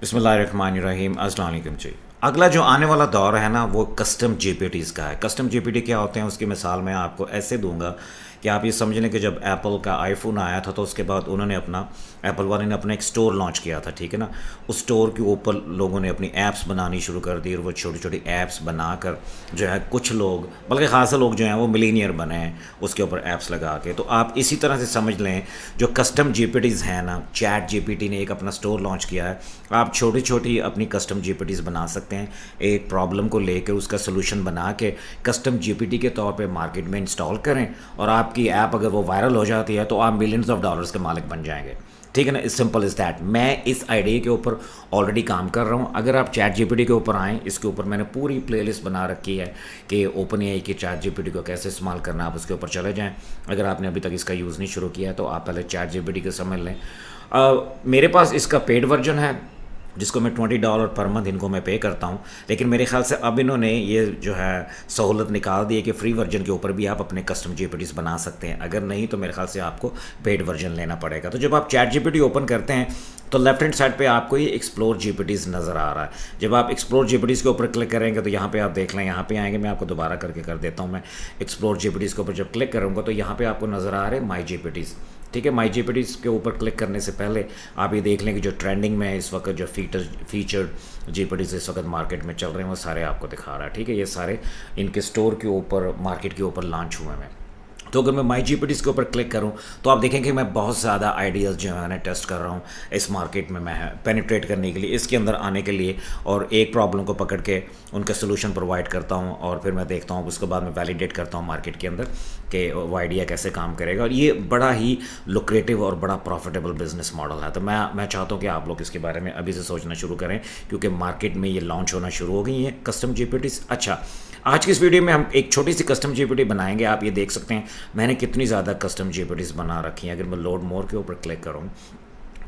बिस्मिल्लाहिर्रहमानिर्रहीम। अस्सलाम वालेकुम जी। अगला जो आने वाला दौर है ना वो कस्टम जीपीटीज़ का है। कस्टम जीपीटी क्या होते हैं उसकी मिसाल मैं आपको ऐसे दूंगा कि आप ये समझ लें कि जब एप्पल का आईफोन आया था तो उसके बाद उन्होंने अपना एप्पल वाले ने अपना एक स्टोर लॉन्च किया था, ठीक है ना। उस स्टोर के ऊपर लोगों ने अपनी ऐप्स बनानी शुरू कर दी और वो छोटी छोटी ऐप्स बनाकर जो है कुछ लोग, बल्कि खासा लोग जो हैं वो मिलीनियर बने हैं उसके ऊपर ऐप्स लगा के। तो आप इसी तरह से समझ लें जो कस्टम जीपीटीज़ हैं ना, चैट जीपीटी ने एक अपना स्टोर लॉन्च किया है। आप छोटी छोटी अपनी कस्टम जीपीटीज़ बना सकते हैं, एक प्रॉब्लम को लेकर उसका सोल्यूशन बना के कस्टम जीपीटी के तौर पे मार्केट में इंस्टॉल करें और आपकी ऐप अगर वो वायरल हो जाती है तो आप मिलियंस ऑफ डॉलर्स के मालिक बन जाएंगे, ठीक है ना। इस सिंपल इज़ दैट। मैं इस आइडिया के ऊपर ऑलरेडी काम कर रहा हूँ। अगर आप चैट जीपीटी के ऊपर आएँ, इसके ऊपर मैंने पूरी प्लेलिस्ट बना रखी है कि ओपन एआई की चैट जीपीटी को कैसे इस्तेमाल करना है, आप उसके ऊपर चले जाएँ। अगर आपने अभी तक इसका यूज़ नहीं शुरू किया है तो आप पहले चैट जीपीटी को समझ लें। मेरे पास इसका पेड वर्जन है जिसको मैं $20 पर मंथ इनको मैं पे करता हूँ, लेकिन मेरे ख्याल से अब इन्होंने ये जो है सहूलत निकाल दी है कि फ्री वर्जन के ऊपर भी आप अपने कस्टम जीपीटीज़ बना सकते हैं। अगर नहीं तो मेरे ख्याल से आपको पेड वर्जन लेना पड़ेगा। तो जब आप चैट जीपीटी ओपन करते हैं तो लेफ्ट हैंड साइड पे आपको ये एक्सप्लोर जीपीटीज़ नज़र आ रहा है। जब आप एक्सप्लोर जीपीटीज़ के ऊपर क्लिक करेंगे तो यहाँ पे आप देख लें, यहाँ पे आएंगे, मैं आपको दोबारा करके कर देता हूँ। मैं एक्सप्लोर जीपीटीज़ के ऊपर जब क्लिक करूँगा तो यहाँ पे आपको नज़र आ रहे हैं माई जीपीटीज़, ठीक है। माई जीपीटीज़ के ऊपर क्लिक करने से पहले आप ये देख लें कि जो ट्रेंडिंग में है इस वक्त जो फीचर्ड जीपीटीज़ इस वक्त मार्केट में चल रहे हैं वो सारे आपको दिखा रहा है, ठीक है। ये सारे इनके स्टोर के ऊपर मार्केट के ऊपर लॉन्च हुए हैं। तो अगर मैं माई जीपीटीज़ के ऊपर क्लिक करूं तो आप देखेंगे मैं बहुत ज़्यादा आइडियाज़ जो है ना टेस्ट कर रहा हूं इस मार्केट में मैं पेनिट्रेट करने के लिए, इसके अंदर आने के लिए, और एक प्रॉब्लम को पकड़ के उनका सोल्यूशन प्रोवाइड करता हूं और फिर मैं देखता हूं, उसके बाद मैं वैलिडेट करता हूं मार्केट के अंदर कि वो आइडिया कैसे काम करेगा। और ये बड़ा ही लुक्रेटिव और बड़ा प्रॉफिटेबल बिजनेस मॉडल है। तो मैं चाहता हूँ कि आप लोग इसके बारे में अभी से सोचना शुरू करें क्योंकि मार्केट में ये लॉन्च होना शुरू हो गई हैं कस्टम जीपीटीज़। अच्छा, आज की इस वीडियो में हम एक छोटी सी कस्टम जीपीटी बनाएंगे। आप ये देख सकते हैं मैंने कितनी ज़्यादा कस्टम जीपीटीज़ बना रखी हैं। अगर मैं लोड मोर के ऊपर क्लिक करूँ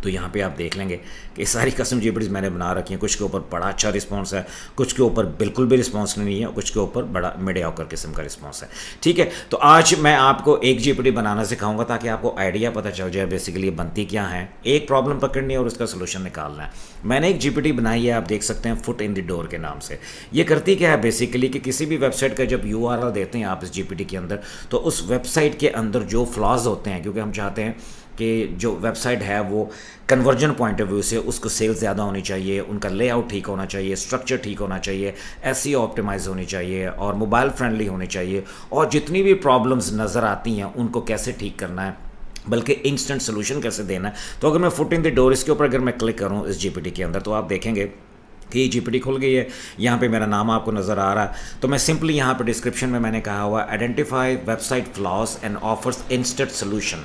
तो यहाँ पे आप देख लेंगे कि सारी कस्टम जीपीटीज़ मैंने बना रखी हैं। कुछ के ऊपर बड़ा अच्छा रिस्पांस है, कुछ के ऊपर बिल्कुल भी रिस्पांस नहीं है, कुछ के ऊपर बड़ा मीडियोकर किस्म का रिस्पांस है, ठीक है। तो आज मैं आपको एक जीपीटी बनाना सिखाऊंगा ताकि आपको आइडिया पता चल जाए बेसिकली बनती क्या है। एक प्रॉब्लम पकड़नी है और उसका सोल्यूशन निकालना है। मैंने एक जीपीटी बनाई है, आप देख सकते हैं, फुट इन द डोर के नाम से। ये करती क्या है बेसिकली कि किसी भी वेबसाइट का जब यूआरएल देते हैं आप इस जीपीटी के अंदर तो उस वेबसाइट के अंदर जो फ्लॉज होते हैं, क्योंकि हम चाहते हैं कि जो वेबसाइट है वो कन्वर्जन पॉइंट ऑफ व्यू से उसको सेल्स ज़्यादा होनी चाहिए, उनका लेआउट ठीक होना चाहिए, स्ट्रक्चर ठीक होना चाहिए, एसईओ ऑप्टिमाइज होनी चाहिए और मोबाइल फ्रेंडली होनी चाहिए, और जितनी भी प्रॉब्लम्स नज़र आती हैं उनको कैसे ठीक करना है, बल्कि इंस्टेंट सोल्यूशन कैसे देना है। तो अगर मैं फुट इन द डोर इसके ऊपर अगर मैं क्लिक करूँ इस जीपीटी के अंदर तो आप देखेंगे कि ये जीपीटी खुल गई है। यहाँ पे मेरा नाम आपको नज़र आ रहा है। तो मैं सिंपली यहाँ पे डिस्क्रिप्शन में मैंने कहा हुआ identify website flaws and offers instant solution,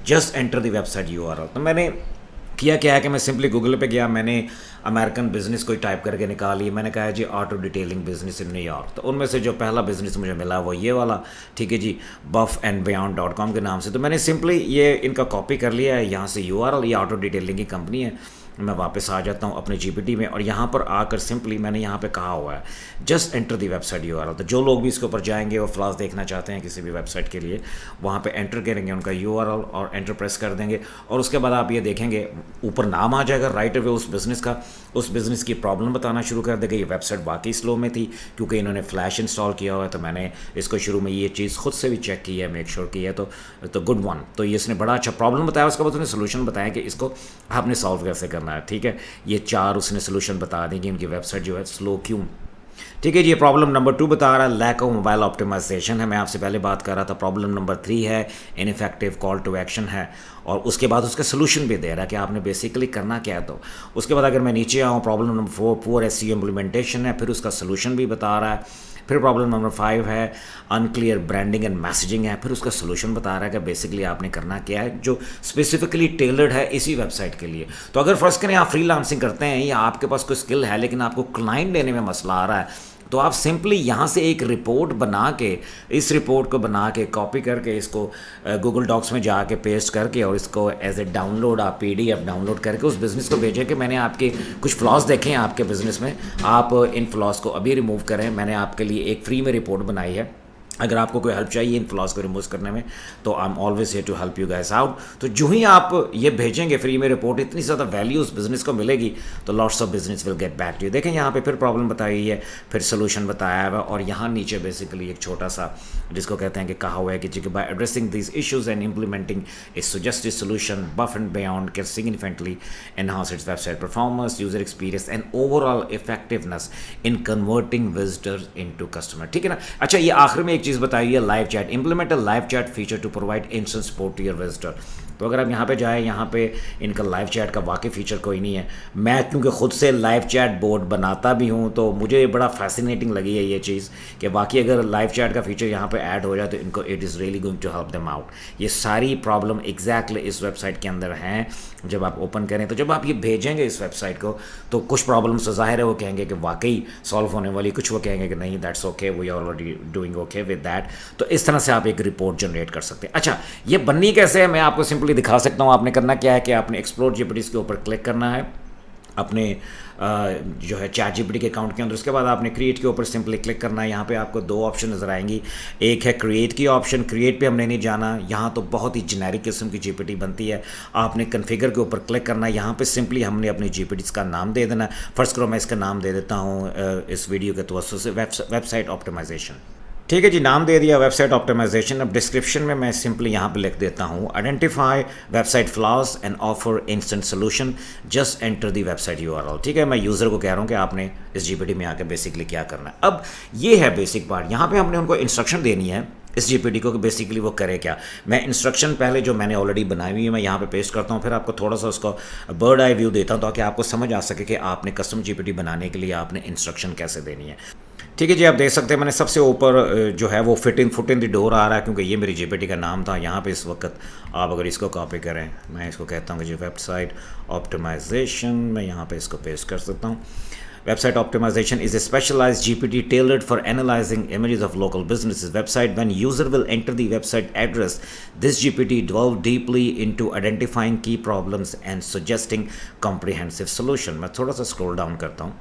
just enter the website URL. तो मैंने किया क्या है कि मैं सिंपली गूगल पे गया, मैंने अमेरिकन बिजनेस कोई टाइप करके निकाली, मैंने कहा जी auto detailing business in New York. तो उनमें से जो पहला बिजनेस मुझे मिला वो ये वाला, ठीक है जी, buffandbeyond.com के नाम से। तो मैंने सिंपली ये इनका कॉपी कर लिया है यहाँ से यूआरएल। ये ऑटो डिटेलिंग की कंपनी है। मैं वापस आ जाता हूँ अपने जीपीटी में और यहाँ पर आकर सिंपली मैंने यहाँ पे कहा हुआ है just enter the website URL. तो जो लोग भी इसके ऊपर जाएंगे वो फ्लॉज देखना चाहते हैं किसी भी वेबसाइट के लिए, वहाँ पे एंटर करेंगे उनका यूआरएल और एंटर प्रेस कर देंगे और उसके बाद आप ये देखेंगे ऊपर नाम आ जाएगा राइट अवे उस बिज़नेस का। उस बिज़नेस की प्रॉब्लम बताना शुरू कर देगा। ये वेबसाइट वाकई स्लो में थी क्योंकि इन्होंने फ्लैश इंस्टॉल किया हुआ है। तो मैंने इसको शुरू में ये चीज़ खुद से भी चेक की है, मेक श्योर की है। तो गुड वन। तो ये इसने बड़ा अच्छा प्रॉब्लम बताया, उसके बाद उसने सोल्यूशन बताया कि इसको आपने सॉल्व कैसे करना है, ठीक है। ये 4 उसने सोल्यूशन बता दी कि उनकी वेबसाइट जो है स्लो क्यों, ठीक है जी। ये प्रॉब्लम नंबर 2 बता रहा है लैक ऑफ मोबाइल ऑप्टिमाइजेशन है, मैं आपसे पहले बात कर रहा था। प्रॉब्लम नंबर 3 है इनइफेक्टिव कॉल टू एक्शन है, और उसके बाद उसका सोल्यूशन भी दे रहा है कि आपने बेसिकली करना क्या है। तो उसके बाद अगर मैं नीचे आऊँ problem number 4 poor SEO implementation है, फिर उसका सोल्यूशन भी बता रहा है। फिर प्रॉब्लम नंबर 5 है अनक्लियर ब्रांडिंग एंड मैसेजिंग है, फिर उसका सोल्यूशन बता रहा है कि बेसिकली आपने करना क्या है जो स्पेसिफिकली टेलर्ड है इसी वेबसाइट के लिए। तो अगर फर्स्ट करें आप फ्रीलांसिंग करते हैं या आपके पास कोई स्किल है लेकिन आपको क्लाइंट लेने में मसला आ रहा है तो आप सिंपली यहाँ से एक रिपोर्ट बना के, इस रिपोर्ट को बना के कॉपी करके इसको गूगल डॉक्स में जाके पेस्ट करके और इसको एज ए डाउनलोड आप पीडीएफ डाउनलोड करके उस बिज़नेस को भेजें कि मैंने आपके कुछ फ्लॉज देखे हैं आपके बिज़नेस में, आप इन फ्लॉज को अभी रिमूव करें। मैंने आपके लिए एक फ्री में रिपोर्ट बनाई है, अगर आपको कोई हेल्प चाहिए इन फ्लॉज को रिमूव करने में तो I am always here to help you guys out. तो जो ही आप ये भेजेंगे फ्री में रिपोर्ट, इतनी ज़्यादा वैल्यू उस बिज़नेस को मिलेगी तो lots of business will get back to you. देखें यहाँ पे फिर प्रॉब्लम बताई है, फिर सोल्यूशन बताया है, और यहाँ नीचे बेसिकली एक छोटा सा जिसको कहते हैं कि कहा हुआ है कि by addressing this issues and implementing a suggested solution Buff and Beyond can significantly enhance its website performance, user experience and overall effectiveness in converting visitors into customer. ठीक है ना। अच्छा, ये आखिर में एक चीज़ बताई है, live chat, implement a live chat feature to provide instant support to your visitor. तो अगर आप यहाँ पे जाएँ, यहाँ पे इनका लाइव चैट का वाकई फ़ीचर कोई नहीं है। मैं क्योंकि ख़ुद से लाइव चैट बोर्ड बनाता भी हूँ तो मुझे बड़ा फैसिनेटिंग लगी है ये चीज़ कि बाकी अगर लाइव चैट का फ़ीचर यहाँ पे ऐड हो जाए तो इनको it is really going to help them out. ये सारी प्रॉब्लम एग्जैक्टली इस वेबसाइट के अंदर हैं। जब आप ओपन करें तो जब आप ये भेजेंगे इस वेबसाइट को तो कुछ प्रॉब्लम्स तो ज़ाहिर है वो कहेंगे कि वाकई सॉल्व होने वाली, कुछ वो कहेंगे कि नहीं that's okay, we are already doing okay with that. तो इस तरह से आप एक रिपोर्ट जनरेट कर सकते हैं। अच्छा, ये बननी कैसे है मैं आपको सिंपली दिखा सकता हूँ। आपने करना क्या है कि आपने एक्सप्लोर जीपीटी के ऊपर क्लिक करना है अपने जो है चैट जीपीटी के अकाउंट के अंदर। उसके बाद आपने क्रिएट के ऊपर सिंपली क्लिक करना है। यहाँ पे आपको दो ऑप्शन नज़र आएंगी, एक है क्रिएट की ऑप्शन, क्रिएट पे हमने नहीं जाना, यहाँ तो बहुत ही जेनेरिक किस्म की जीपीटी बनती है। आपने कॉन्फ़िगर के ऊपर क्लिक करना है, यहाँ पे सिंपली हमने अपनी जीपीटी का नाम दे देना। फर्स्ट करो मैं इसका नाम दे देता हूँ इस वीडियो के तवज्जुह से वेबसाइट ऑप्टिमाइजेशन। ठीक है जी, नाम दे दिया वेबसाइट ऑप्टिमाइजेशन। अब डिस्क्रिप्शन में मैं सिंपली यहाँ पे लिख देता हूँ identify website flaws and offer instant solution, just enter the website URL. ठीक है, मैं यूज़र को कह रहा हूँ कि आपने इस जीपीटी में आकर बेसिकली क्या करना है। अब ये है बेसिक पार्ट, यहाँ पे हमने उनको इंस्ट्रक्शन देनी है इस जीपीटी को कि बेसिकली वो करे क्या। मैं इंस्ट्रक्शन पहले जो मैंने ऑलरेडी बनाई हुई है मैं यहाँ पे पेस्ट करता हूँ, फिर आपको थोड़ा सा उसका बर्ड आई व्यू देता हूँ ताकि आपको समझ आ सके कि आपने कस्टम जीपीटी बनाने के लिए आपने इंस्ट्रक्शन कैसे देनी है। ठीक है जी, आप देख सकते हैं मैंने सबसे ऊपर जो है वो फुट इन द डोर आ रहा है क्योंकि ये मेरी जीपीटी का नाम था। यहाँ पे इस वक्त आप अगर इसको कॉपी करें, मैं इसको कहता हूँ कि जी वेबसाइट ऑप्टिमाइजेशन, मैं यहाँ पे इसको पेस्ट कर सकता हूँ। Website optimization is a specialized GPT tailored for analyzing images of local businesses website. When user will enter the website address, this GPT delve deeply into identifying key problems and suggesting comprehensive solution. मैं थोड़ा सा scroll down करता हूँ,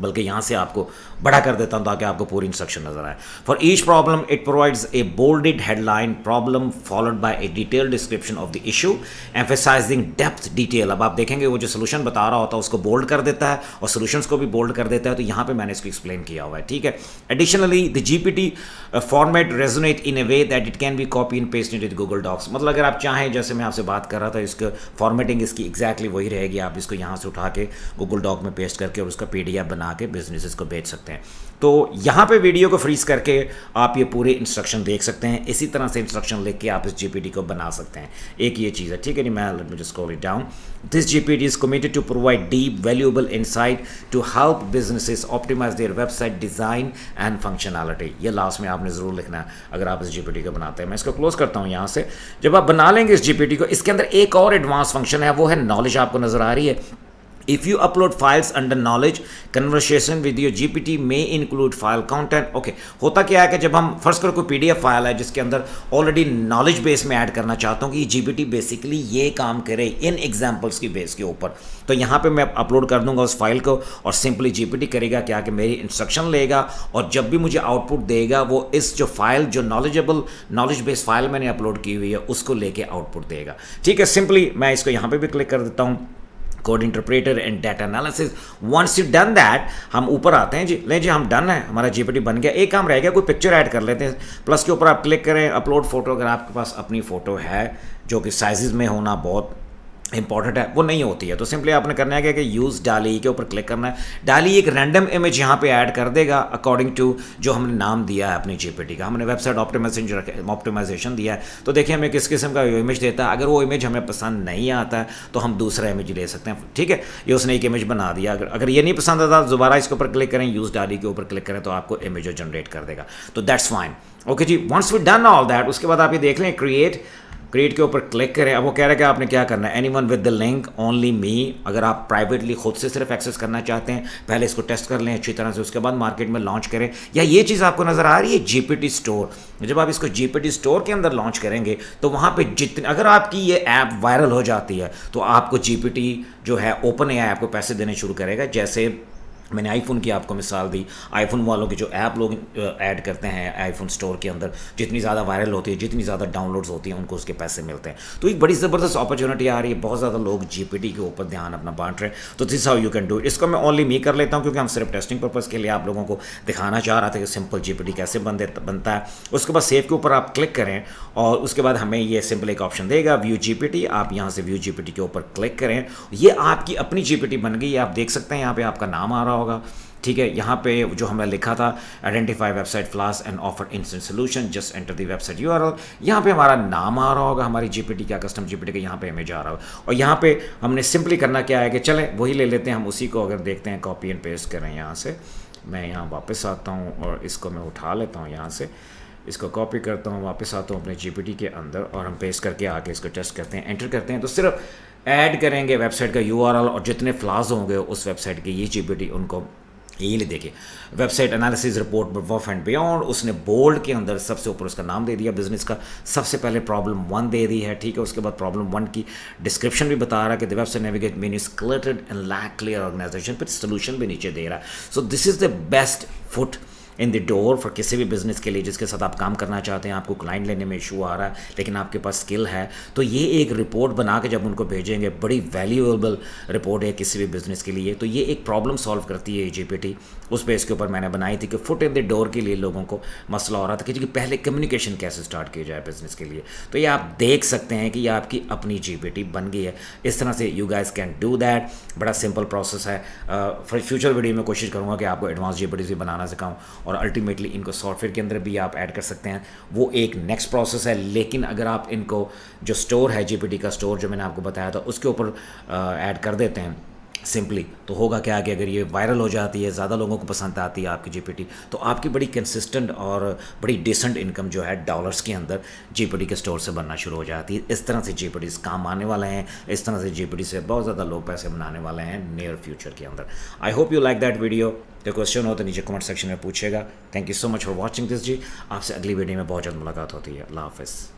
बल्कि यहाँ से आपको बड़ा कर देता हूँ ताकि आपको पूरी इंस्ट्रक्शन नजर आए। For each problem it provides a bolded headline problem followed by a detailed description of the issue emphasizing depth detail. अब आप देखेंगे वो जो सोल्यूशन बता रहा होता है उसको बोल्ड कर देता है और सोल्यूशंस को भी बोल्ड कर देता है, तो यहाँ पे मैंने इसको एक्सप्लेन किया हुआ है। ठीक है, additionally the GPT format resonate in a way that it can be copy and paste into Google Docs. मतलब अगर आप चाहें, जैसे मैं आपसे बात कर रहा था, इसका फॉर्मेटिंग इसकी एग्जैक्टली वही रहेगी। आप इसको यहाँ से उठा के गूगल डॉक में पेस्ट करके और उसका पीडीएफ बना के बिजनेसेस को बेच सकते हैं। तो यहाँ पे वीडियो को फ्रीज करके आप ये पूरे इंस्ट्रक्शन देख सकते हैं। इसी तरह से इंस्ट्रक्शन लिख के आप इस जीपीटी को बना सकते हैं। एक ये चीज़ है। ठीक है जी, मैं let me just scroll it down. This GPT is committed to provide deep valuable insight to help businesses optimise their website design and functionality. ये लास्ट में आपने ज़रूर लिखना है अगर आप इस जीपीटी को बनाते हैं। मैं इसको क्लोज करता हूँ यहाँ से। जब आप बना लेंगे इस जीपीटी को, इसके अंदर एक और एडवांस फंक्शन है, वो है नॉलेज। आपको नज़र आ रही है, if you upload files under knowledge, conversation with your GPT may include file content। okay, होता क्या है कि जब हम फर्स्ट कर कोई पीडीएफ फाइल है जिसके अंदर ऑलरेडी नॉलेज बेस में ऐड करना चाहता हूँ कि जीपीटी बेसिकली ये काम करे इन एग्जांपल्स की बेस के ऊपर, तो यहाँ पे मैं अपलोड कर दूंगा उस फाइल को और सिंपली जीपीटी करेगा क्या कि मेरी इंस्ट्रक्शन लेगा और जब भी मुझे आउटपुट देगा वो इस जो फाइल जो नॉलेज बेस फाइल मैंने अपलोड की हुई है उसको लेके आउटपुट देगा। ठीक है, सिंपली मैं इसको यहाँ पे भी क्लिक कर देता हूँ, code interpreter and data analysis. Once you done that, हम ऊपर आते हैं जी। ले जी, हम डन है, हमारा जीपीटी बन गया। एक काम रह गया, कोई पिक्चर ऐड कर लेते हैं। प्लस के ऊपर आप क्लिक करें, अपलोड फोटो। अगर आपके पास अपनी फ़ोटो है जो कि साइजेस में होना बहुत इंपॉर्टेंट है, वो नहीं होती है, तो सिंपली आपने करना है कि यूज़ डाली के ऊपर क्लिक करना है। डाली एक रैंडम इमेज यहाँ पे ऐड कर देगा अकॉर्डिंग टू जो हमने नाम दिया है अपनी जीपीटी का। हमने वेबसाइट ऑप्टिमाइजेशन दिया है, तो देखिए हमें किस किस्म का इमेज देता है। अगर वो इमेज हमें पसंद नहीं आता है तो हम दूसरा इमेज ले सकते हैं। ठीक है, ये उसने एक इमेज बना दिया। अगर ये नहीं पसंद आता दोबारा इसके ऊपर क्लिक करें, यूज़ डाली के ऊपर क्लिक करें तो आपको इमेज जनरेट कर देगा। तो दैट्स फाइन। ओके जी, once we done all that, उसके बाद आप ये देख लें क्रिएट के ऊपर क्लिक करें। अब वो कह रहा है कि आपने क्या करना है, anyone with the link only me. अगर आप प्राइवेटली खुद से सिर्फ एक्सेस करना चाहते हैं, पहले इसको टेस्ट कर लें अच्छी तरह से, उसके बाद मार्केट में लॉन्च करें। या ये चीज़ आपको नज़र आ रही है जीपीटी स्टोर, जब आप इसको जीपीटी स्टोर के अंदर लॉन्च करेंगे तो वहाँ पे जितने, अगर आपकी ये ऐप वायरल हो जाती है तो आपको जीपीटी जो है ओपन एआई आपको पैसे देने शुरू करेगा। जैसे मैंने आईफोन की आपको मिसाल दी, आईफोन वालों की जो ऐप लोग ऐड करते हैं आईफोन स्टोर के अंदर, जितनी ज़्यादा वायरल होती है, जितनी ज़्यादा डाउनलोड्स होती हैं, उनको उसके पैसे मिलते हैं। तो एक बड़ी ज़बरदस्त अपॉर्चुनिटी आ रही है, बहुत ज़्यादा लोग जीपीटी के ऊपर ध्यान अपना बांट रहे हैं। तो this how you can do it. इसको मैं ओनली मी कर लेता हूँ क्योंकि हम सिर्फ टेस्टिंग पर्पज़ के लिए आप लोगों को दिखाना चाह रहा था कि सिंपल जीपीटी कैसे बनता है। उसके बाद सेव के ऊपर आप क्लिक करें और उसके बाद हमें ये सिंपल एक ऑप्शन देगा व्यू जीपीटी। आप यहाँ से व्यू जीपीटी के ऊपर क्लिक करें, ये आपकी अपनी जीपीटी बन गई है। आप देख सकते हैं यहाँ पे आपका नाम आ रहा होगा, ठीक है। यहाँ पे जो हमने लिखा था identify website floss and offer instant solution, just enter the website URL. यहाँ पे हमारा नाम आ रहा होगा, हमारी जीपीटी का, कस्टम जीपीटी का यहाँ पे इमेज आ रहा होगा। और यहाँ पे हमने सिंपली करना क्या है कि चले वही ले लेते हैं हम, उसी को अगर देखते हैं कॉपी एंड पेस्ट करें। यहाँ से मैं यहाँ वापस आता हूँ और इसको मैं उठा लेता हूँ, यहाँ से इसको कॉपी करता हूँ, वापस आता हूँ अपने जीपीटी के अंदर और हम पेस्ट करके आके इसको टेस्ट करते हैं, एंटर करते हैं। तो सिर्फ ऐड करेंगे वेबसाइट का यूआरएल और जितने फ्लॉज होंगे उस वेबसाइट के, ये जीपीटी उनको ये देखिए website analysis report Wharf and Beyond, उसने बोल्ड के अंदर सबसे ऊपर उसका नाम दे दिया बिजनेस का। सबसे पहले प्रॉब्लम 1 दे दी है, ठीक है। उसके बाद प्रॉब्लम 1 की डिस्क्रिप्शन भी बता रहा है कि the website navigate mean is cluttered and lack clear organisation, फिर सोल्यूशन भी नीचे दे रहा है। So this is the best foot in the door for किसी भी बिजनेस के लिए जिसके साथ आप काम करना चाहते हैं, आपको क्लाइंट लेने में इशू आ रहा है लेकिन आपके पास स्किल है, तो ये एक रिपोर्ट बना के जब उनको भेजेंगे, बड़ी वैल्यूएबल रिपोर्ट है किसी भी बिजनेस के लिए। तो ये एक प्रॉब्लम सॉल्व करती है जीपीटी। उस पे इसके ऊपर मैंने बनाई थी कि फुट इन द डोर के लिए लोगों को मसला हो रहा था कि पहले कम्युनिकेशन कैसे स्टार्ट किया जाए बिजनेस के लिए। तो ये आप देख सकते हैं कि ये आपकी अपनी जीपीटी बन गई है। इस तरह से you guys can do that. बड़ा सिंपल प्रोसेस है। फ्यूचर वीडियो में कोशिश करूँगा कि आपको एडवांस जीपीटी भी बनाना सिखाऊँ और अल्टीमेटली इनको सॉफ्टवेयर के अंदर भी आप ऐड कर सकते हैं। वो एक नेक्स्ट प्रोसेस है। लेकिन अगर आप इनको जो स्टोर है जीपीटी का स्टोर जो मैंने आपको बताया था उसके ऊपर ऐड कर देते हैं सिंपली, तो होगा क्या कि अगर ये वायरल हो जाती है, ज़्यादा लोगों को पसंद आती है आपकी जीपीटी, तो आपकी बड़ी कंसिस्टेंट और बड़ी डिसेंट इनकम जो है डॉलर्स के अंदर जीपीटी के स्टोर से बनना शुरू हो जाती है। इस तरह से जीपीटी काम आने वाले हैं, इस तरह से जीपीटी से बहुत ज़्यादा लोग पैसे बनाने वाले हैं नियर फ्यूचर के अंदर। I hope you like that video. तो क्वेश्चन हो तो नीचे कमेंट सेक्शन में पूछेगा। Thank you so much for watching this जी। आपसे अगली वीडियो में बहुत जल्द मुलाकात होती है। अल्लाह हाफ़िज़।